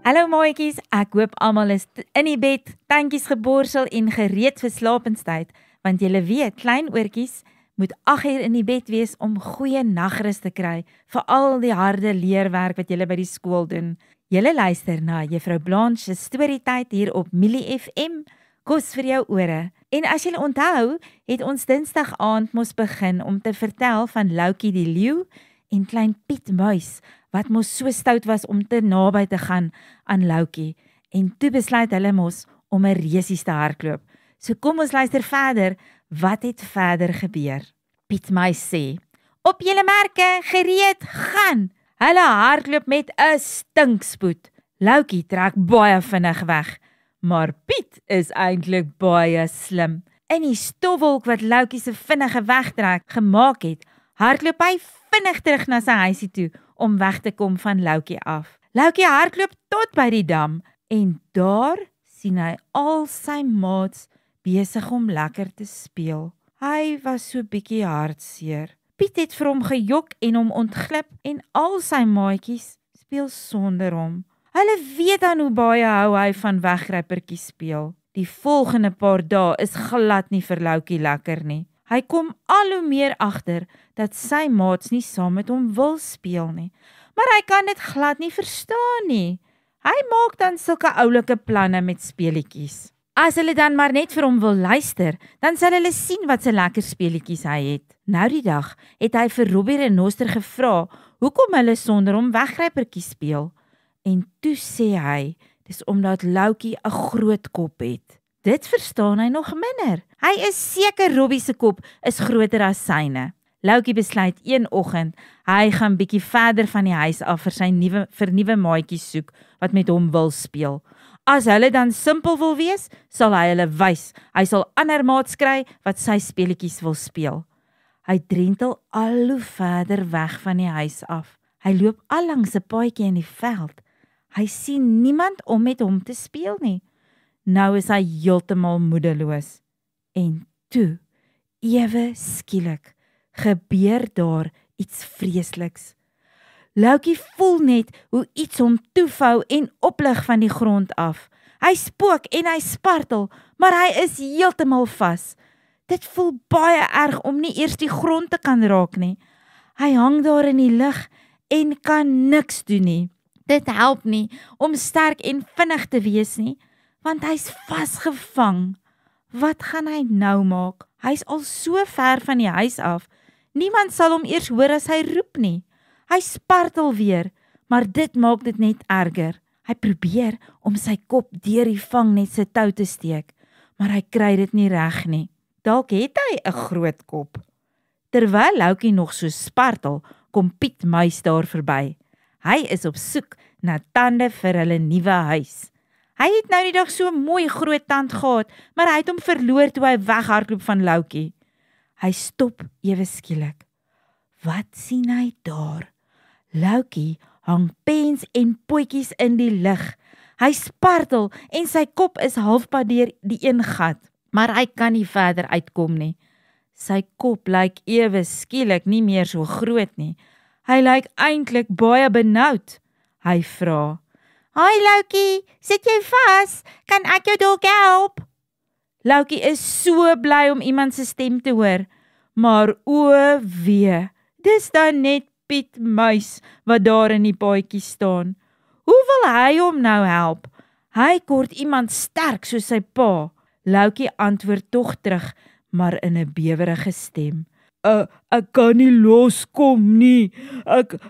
Hallo maatjies, ek hoop almal is in die bed, tandjies geborsel en gereed vir slapenstyd, want julle weet, klein oortjies moet 8 uur in die bed wees om goeie nagrus te kry vir al die harde leerwerk wat julle by die skool doen. Julle luister na Juffrou Blanche se Storytyd hier op Millie FM, kos vir jou ore. En as julle onthou, het ons Dinsdag aand mos begin om te vertel van Loukie die leeu en klein Piet Muis, wat mos so stout was om te naby te gaan aan Loukie. En toe besluit hulle mos om 'n resies te hardloop. So kom ons luister verder, wat het verder gebeur? Piet Muis sê, op julle merke, gereed, gaan! Hulle hardloop met 'n stinkspoed. Loukie trek baie vinnig weg, maar Piet is eintlik baie slim. In die stofwolk wat Loukie se vinnige wegtrek gemaak het, hardloop hy vinnig terug na sy huisie toe om weg te kom van Loukie af. Loukie hardloop tot by die dam en daar sien hy al sy maats besig om lekker te speel. Hy was so bietjie hartseer. Piet het vir hom gejok en hom ontglip en al sy maatjies speel sonder hom. Hulle weet dan hoe baie hou hy van weggrypertjies speel. Die volgende paar dae is glad nie vir Loukie lekker nie. Hy kom al hoe meer agter dat sy maats nie saam met hom wil speel nie. Maar hy kan dit glad nie verstaan nie. Hy maak dan sulke oulike planne met speletjies. As hulle dan maar net vir hom wil luister, dan sal hulle sien wat se lekker speletjies hy het. Nou die dag het hy vir Robbie Renoster gevra hoekom hulle sonder hom weggrypertjies speel. En toe sê hy, dis omdat Loukie 'n groot kop het. Dit verstaan hy nog minder. Hy is seker Robbie se kop is groter as syne. Loukie besluit een oggend, hy gaan bietjie verder van die huis af vir sy nuwe maatjies soek wat met hom wil speel. As hulle dan simpel wil wees, sal hy hulle wys. Hy sal ander maats kry wat sy speletjies wil speel. Hy drentel al hoe verder weg van die huis af. Hy loop al langs 'n paadjie in die veld. Hy sien niemand om met hom te speel nie. Nou is hy heeltemal moedeloos. En toe, ewe skielik, gebeur daar iets vreesliks. Loukie voel net hoe iets hom toevou en oplig van die grond af. Hy spook en hy spartel, maar hy is heeltemal vas. Dit voel baie erg om nie eers die grond te kan raak nie. Hy hang daar in die lug en kan niks doen nie. Dit help nie om sterk en vinnig te wees nie, want hy's vasgevang. Wat gaan hy nou maak? Hy's al so ver van die huis af. Niemand sal hom eers hoor as hy roep nie. Hy spartel weer, maar dit maak dit net erger. Hy probeer om sy kop deur die vangnet se tou te steek, maar hy kry dit nie reg nie. Dalk het hy 'n groot kop. Terwyl Loukie nog so spartel, kom Piet Muis daar verby. Hy is op soek na tande vir hulle nuwe huis. Hy het nou die dag so mooi groot tand gehad, maar hy het hom verloor toe hy weghardloop van Loukie. Hy stop ewe skielik. Wat sien hy daar? Loukie hang pens en potjies in die lug. Hy spartel en sy kop is halfpad deur die een gat, maar hy kan nie verder uitkom nie. Sy kop lyk ewe skielik nie meer so groot nie. Hy lyk eintlik baie benoud. Hy vra, "Hi Loukie, sit jy vas? Kan ek jou dalk help?" Loukie is so bly om iemand se stem te hoor, maar o wee, dis dan net Piet Muis wat daar in die paadjie staan. Hoe wil hy hom nou help? Hy kort iemand sterk soos sy pa. Loukie antwoord tog terug, maar in 'n bewerige stem. Ek kan nie loskom nie.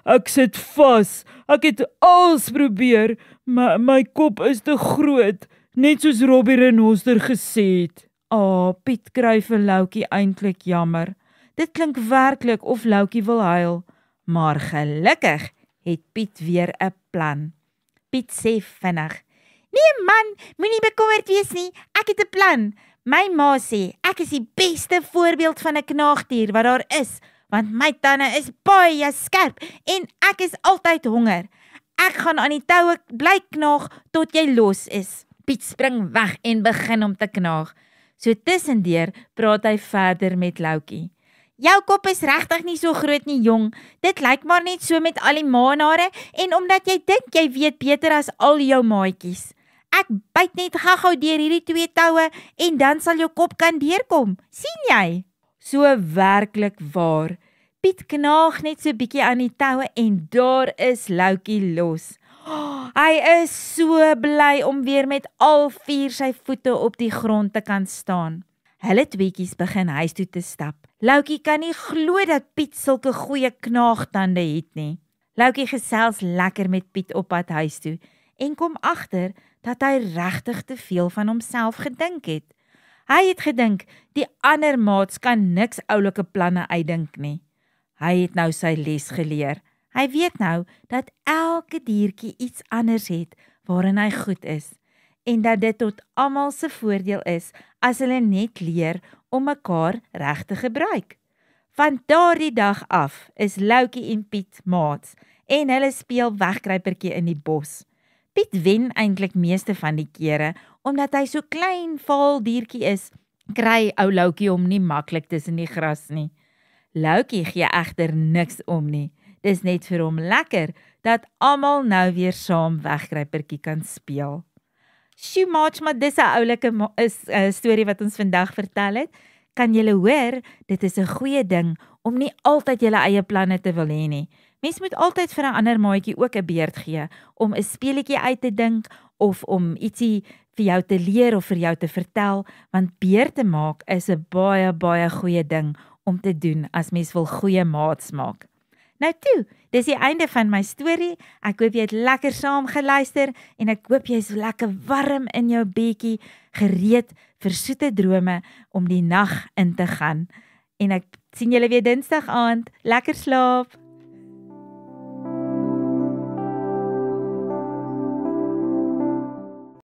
Ek sit vas. Ek het alles probeer, maar my kop is te groot, net soos Robbie Renoster gesê het. Piet kry vir Loukie eintlik jammer. Dit klink werklik of Loukie wil huil, maar gelukkig het Piet weer 'n plan. Piet sê vinnig, "Nee man, moenie bekommerd wees nie, ek het 'n plan. My ma sê, ek is die beste voorbeeld van 'n knaagdier wat daar is, want my tande is baie skerp en ek is altyd honger. Ek gaan aan die toue bly knaag tot jy los is." Piet spring weg en begin om te knaag. So tussendeur praat hy verder met Loukie. Jou kop is regtig nie so groot nie, jong. Dit lyk maar net so met al die maanhare en omdat jy dink jy weet beter as al jou maatjies. Ek byt net gou-gou deur hierdie 2 toue en dan sal jou kop kan deurkom. sien jy? So werklik waar. Piet knaag net so bietjie aan die toue en daar is Loukie los. Hy is so bly om weer met al 4 sy voete op die grond te kan staan. Hulle tweeetjies begin huis toe te stap. Loukie kan nie glo dat Piet sulke goeie knaagtande het nie. Loukie gesels lekker met Piet op pad huis toe en kom agter dat hy regtig te veel van homself gedink het. Hy het gedink die ander maats kan niks oulike planne uitdink nie. Hy het nou sy les geleer. Hy weet nou dat elke diertjie iets anders het waarin hy goed is en dat dit tot almal se voordeel is as hulle net leer om mekaar reg te gebruik. Van daardie dag af is Loukie en Piet maats en hulle speel wegkruipertjie in die bos. Piet wen eintlik meeste van die kere omdat hy so klein vaal diertjie is, kry ou Loukie hom nie maklik tussen die gras nie. Loukie gee egter niks om nie. Dis net vir hom lekker dat almal nou weer saam wegkruipertjie kan speel. Sjoe, maats, maar dis 'n oulike storie wat ons vandag vertel het. Kan julle hoor, dit is 'n goeie ding om nie altyd julle eie planne te wil hê nie. Mens moet altyd vir 'n ander maatjie ook 'n beurt gee om 'n speletjie uit te dink of om ietsie vir jou te leer of vir jou te vertel, want beurte maak is 'n baie goeie ding om te doen as mens wil goeie maats maak. Nou toe, dis die einde van my storie. Ek hoop jy het lekker saam geluister en ek hoop jy is lekker warm in jou bedjie, gereed vir soete drome om die nag in te gaan. En ek sien julle weer Dinsdag aand. Lekker slaap!